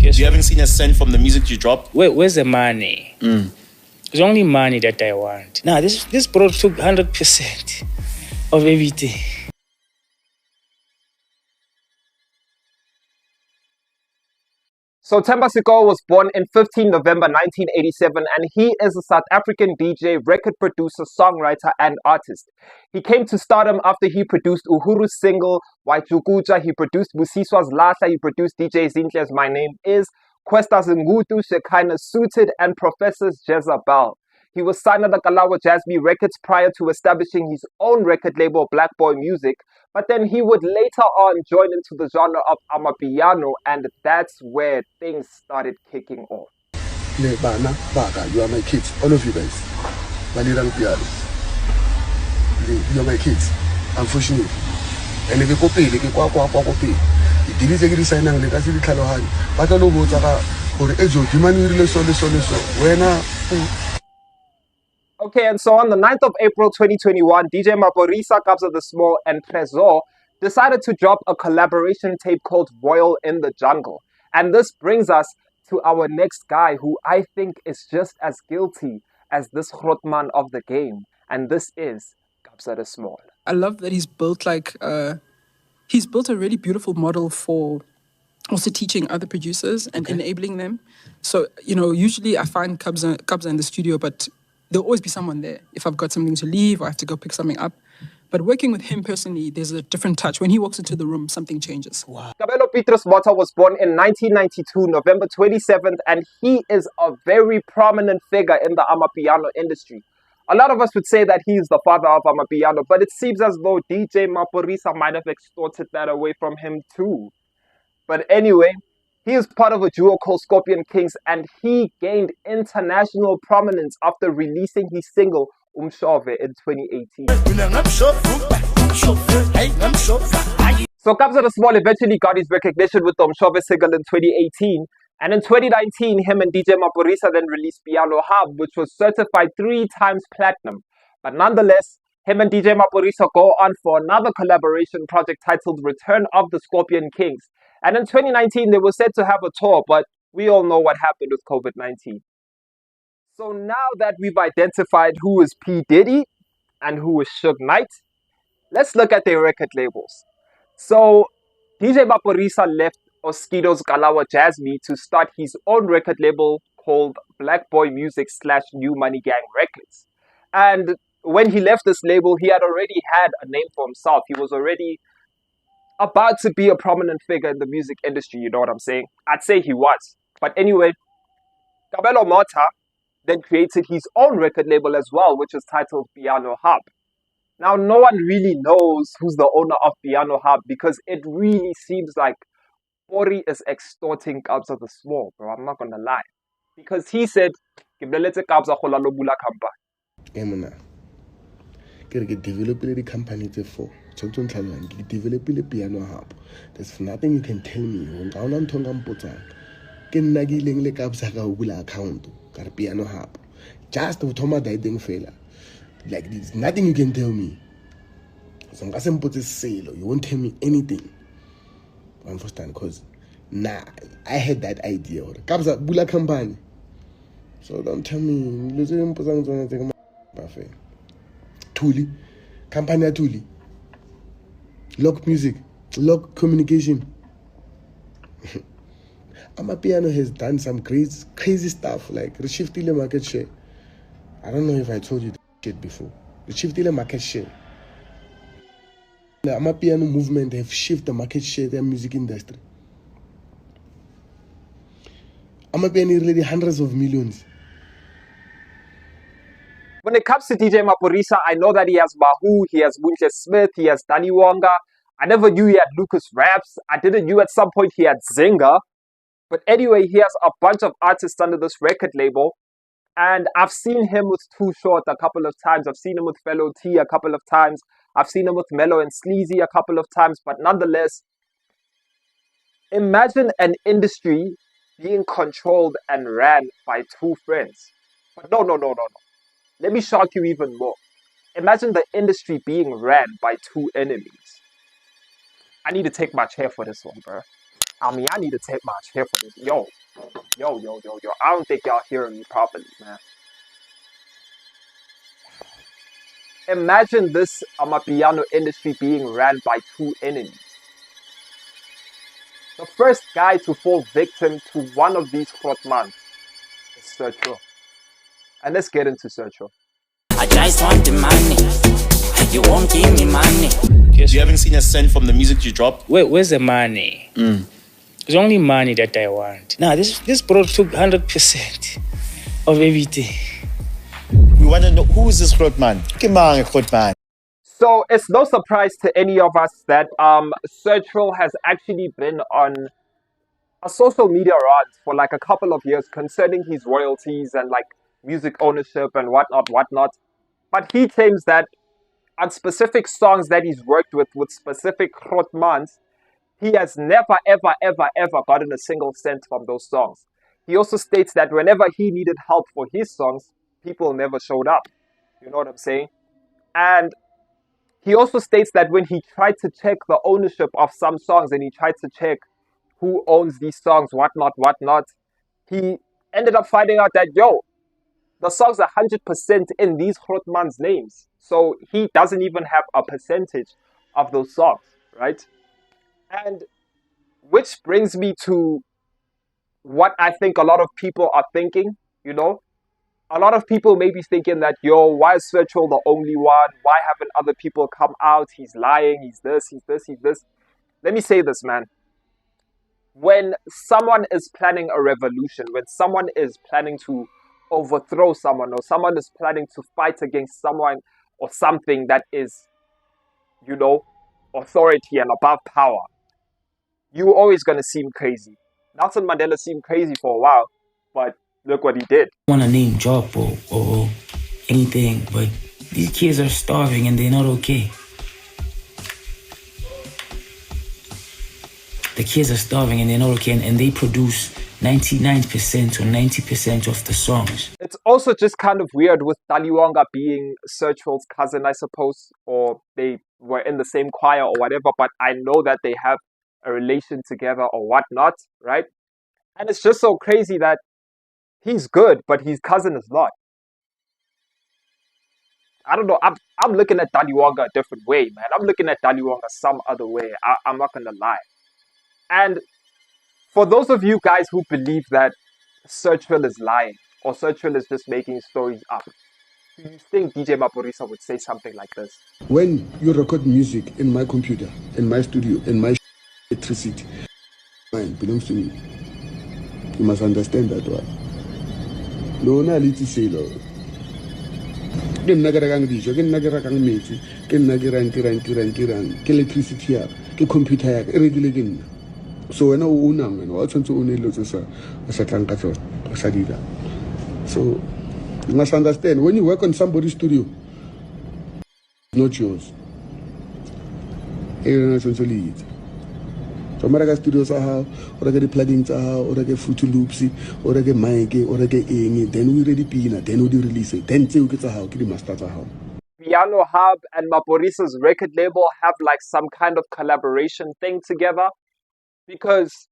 Guess You what? haven't seen a cent from the music you dropped? Where's the money? It's only money that I want. Nah, this bro took 100% of everything. So Themba Siko was born in 15 November 1987, and he is a South African DJ, record producer, songwriter, and artist. He came to stardom after he produced Uhuru's single Waichukucha, he produced Busiswa's Lahla, he produced DJ Zintle's My Name Is, Kwesta's Ngutu, Shekinah Suited, and Professor's Jezebel. He was signed under Kalawa Jazzby Records prior to establishing his own record label, Black Boy Music, but then he would later on join into the genre of Amapiano, and that's where things started kicking off. Le bana, baka, you are my kids, all of you guys. Malirang piano. You are my kids, unfortunately. And if you copy, if you copy, it is a good sign and the Cassidy Kalohan. But I know what or Ejo, Dimani relation, so when Okay, and so on the 9th of April 2021, DJ Maphorisa, Kabza the Small, and Trezor decided to drop a collaboration tape called Royal in the Jungle. And this brings us to our next guy, who I think is just as guilty as this Grotman of the game. And this is Kabza the Small. I love that he's built a really beautiful model for also teaching other producers and enabling them. So, usually I find Kabza in the studio, but there'll always be someone there if I've got something to leave or I have to go pick something up. But working with him personally, there's a different touch. When he walks into the room, something changes. Wow. Kabelo Petrus Botha was born in 1992, November 27th, and he is a very prominent figure in the Amapiano industry. A lot of us would say that he's the father of Amapiano, but it seems as though DJ Maphorisa might have extorted that away from him too. But anyway, he is part of a duo called Scorpion Kings, and he gained international prominence after releasing his single Umshove in 2018. So Kabza the Small eventually got his recognition with the Umshove single in 2018, and in 2019, him and DJ Maphorisa then released Piano Hub, which was certified 3 times platinum. But nonetheless, him and DJ Maphorisa go on for another collaboration project titled Return of the Scorpion Kings. And in 2019, they were said to have a tour, but we all know what happened with COVID-19. So now that we've identified who is P. Diddy and who is Suge Knight, let's look at their record labels. So DJ Maphorisa left Oskido's Kalawa Jazzby to start his own record label called Black Boy Music / New Money Gang Records. And when he left this label, he had already had a name for himself. He was already about to be a prominent figure in the music industry, you know what I'm saying? I'd say he was. But anyway, Kabelo Mota then created his own record label as well, which is titled Piano Hub. Now, no one really knows who's the owner of Piano Hub because it really seems like Ori is extorting Kabza the Small, bro. I'm not gonna lie. Because he said, Kabza Bula Kampa. Get develop the company for develop the Piano Hub. There's nothing you can tell me. Account Piano Hub. Just automatic failure. Like there's nothing you can tell me. You won't tell me anything. I understand because I had that idea. Kabza Bula company. So don't tell me. Tuli, company Tuli, Lock Music, Lock Communication. Amapiano has done some crazy stuff like shifting the market share. I don't know if I told you that shit before. Shifting the market share. The Amapiano movement have shifted the market share their music industry. Amapiano really hundreds of millions. When it comes to DJ Maphorisa, I know that he has Mahu, he has Bunche Smith, he has Danny Wonga. I never knew he had Lucas Raps. I didn't know at some point he had Zinga. But anyway, he has a bunch of artists under this record label. And I've seen him with Too Short a couple of times. I've seen him with Fellow T a couple of times. I've seen him with Mellow and Sleazy a couple of times. But nonetheless, imagine an industry being controlled and ran by 2 friends. But no. Let me shock you even more. Imagine the industry being ran by 2 enemies. I need to take my chair for this one, bro. I mean, I need to take my chair for this. Yo. I don't think y'all hearing me properly, man. Imagine this Amapiano industry being ran by two enemies. The first guy to fall victim to one of these Grotmans is Sergio. And let's get into Sergio. I just want the money. You won't give me money. You haven't seen a cent from the music you drop? Where's the money? It's only money that I want. Now, this bro took 100% of everything. We want to know, who is this Grotman? Grotman. So it's no surprise to any of us that Sergio has actually been on a social media rant for like a couple of years concerning his royalties and like music ownership and whatnot. But he claims that on specific songs that he's worked with specific Grotmans, he has never, ever gotten a single cent from those songs. He also states that whenever he needed help for his songs, people never showed up. You know what I'm saying? And he also states that when he tried to check the ownership of some songs and he tried to check who owns these songs, whatnot, he ended up finding out that, the songs are 100% in these Grotmans' names. So he doesn't even have a percentage of those songs, right? And which brings me to what I think a lot of people are thinking, A lot of people may be thinking that, why is Sergio the only one? Why haven't other people come out? He's lying, he's this. Let me say this, man. When someone is planning a revolution, when someone is planning to overthrow someone, or someone is planning to fight against someone or something that is, authority and above power, you're always going to seem crazy. Nelson Mandela seemed crazy for a while, but look what he did. I want to name drop or anything, but these kids are starving and they're not okay. The kids are starving and they're not okay, and they produce 99% or 90% of the songs. It's also just kind of weird with Daliwonga being Sergio's cousin, I suppose, or they were in the same choir or whatever, but I know that they have a relation together or whatnot, right? And it's just so crazy that he's good, but his cousin is not. I don't know. I'm looking at Daliwonga a different way, man. I'm looking at Daliwonga some other way. I'm not going to lie. And for those of you guys who believe that Sergio is lying or Sergio is just making stories up, do you think DJ Maphorisa would say something like this? When you record music in my computer, in my studio, in my electricity, mine belongs to me. You must understand that one. No, na liti say lo. Ke nna ke rekang dijo, ke nna ke rekang metsi, ke nna ke rang, ke electricity ya, ke computer ya, e rekile ke nna. So wena o unang wena, wa tshwantse o ne lo tse sa tlang ka tsona, sa dira. So you must understand, when you work on somebody's studio, it's not yours. So mara studio sa hao, o reke di-plugin tsa hao, o reke Fruity Loops, o reke mic, o reke eng, then we ready pina, then we release it, then tseo ke tsa hao, ke di-master tsa hao. Piano Hub and Maphorisa's record label have like some kind of collaboration thing together, because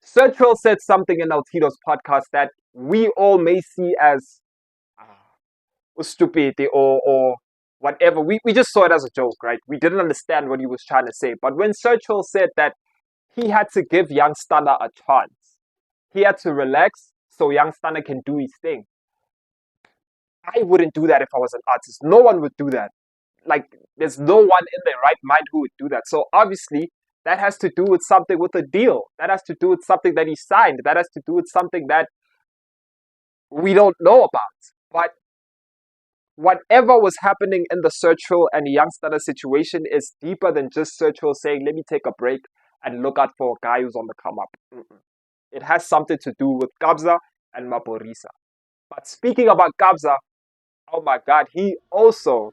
Sergio said something in Altito's podcast that we all may see as stupid or whatever. We just saw it as a joke, right? We didn't understand what he was trying to say. But when Sergio said that he had to give Young Stunner a chance, he had to relax so Young Stunner can do his thing. I wouldn't do that if I was an artist. No one would do that. Like, there's no one in their right mind who would do that. So obviously, that has to do with something with a deal. That has to do with something that he signed. That has to do with something that we don't know about. But whatever was happening in the Sergio and Young Stunner situation is deeper than just Sergio saying, let me take a break and look out for a guy who's on the come up. It has something to do with Kabza and Maphorisa. But speaking about Kabza, oh my God, he also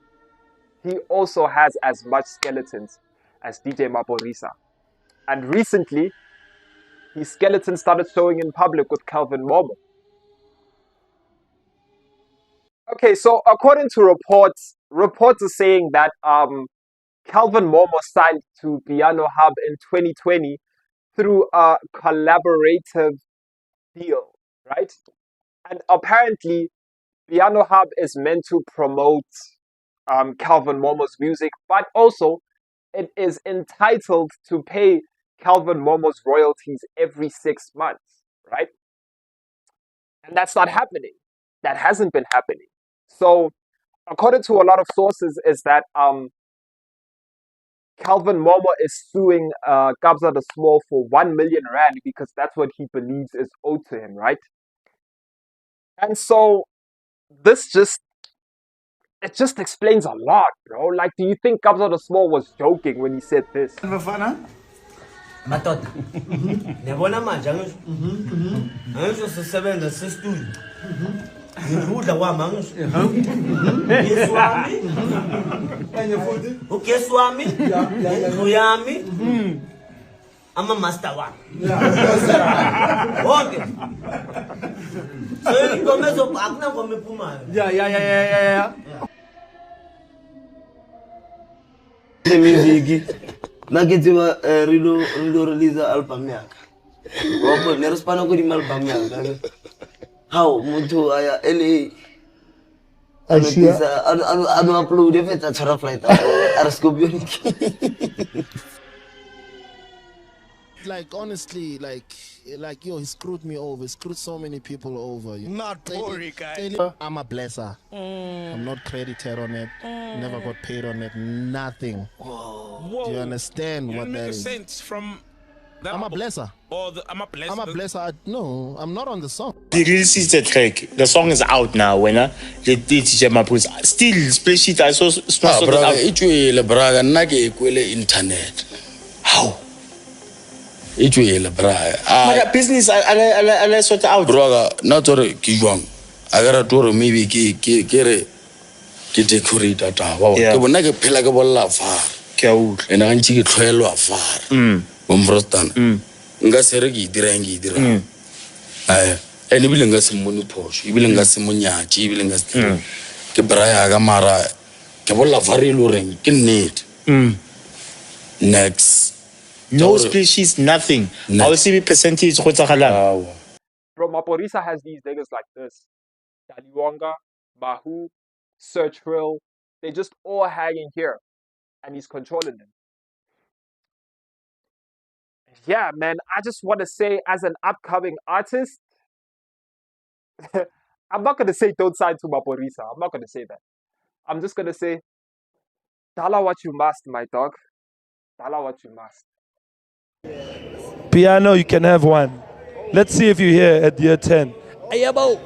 has as much skeletons as DJ Maphorisa. And recently, his skeleton started showing in public with Calvin Momo. Okay, so according to reports are saying that Calvin Momo signed to Piano Hub in 2020 through a collaborative deal, right? And apparently, Piano Hub is meant to promote Calvin Momo's music, but also it is entitled to pay Calvin Momo's royalties every 6 months, right? And that's not happening. That hasn't been happening. So, according to a lot of sources, is that Calvin Momo is suing Kabza the Small for 1 million rand because that's what he believes is owed to him, right? And so this just explains a lot, bro. Like, do you think Kabza the Small was joking when he said this? Matot. Nebona manje angisho sisebenza sestudio. Ngikudla kwami angisho. Yesu wami. Enye futhi. Ukesu wami. Indlu yami. Ama master wami. Okay. So inkomezo akuna ngome phumayo. Yeah. Music. Nakitima rilo release album yaka. Ngoba nerespana ko di album yaka. How muntu aya LA. Anu upload e fetsa tshwara flight. Arascope. Like honestly, like yo, he screwed me over. He screwed so many people over. Not boring, guy. I'm a blesser. I'm not credited on it. Never got paid on it. Nothing. Whoa. Do you understand what that is? Sense from that I'm a blesser. I'm a blesser. I'm a blesser. No, I'm not on the song. He releases the track. The song is out now. When the DJ Maphorisa still spreadsheet. I saw braga itwele braga nake kwele internet. How? Itwele braga. My business I sort out. Braga not or kijwang. Agara toro maybe ke decorate ata. Wow. Ke bona ke phela ke bolla fa. Ke a utlwa. Ena ntse ke tlhoelwa fa. Bomfrostana. Nga sere ke dira ene bile nga se moni phosho ibile nga se monyati ibile nga se ke braya ga mara ke bolla fare lo reng ke nnete next no species, nothing. I will see percentage go tsagalang. Bro, Maphorisa has these niggas like this. Daliwonga, Bahu, Search Real, they just all hanging here. And he's controlling them. Yeah, man, I just want to say, as an upcoming artist, I'm not going to say don't sign to Maphorisa. I'm not going to say that. I'm just going to say, dala what you must, my dog. Dala what you must. Piano, you can have one. Let's see if you're here at year 10. Ayabo.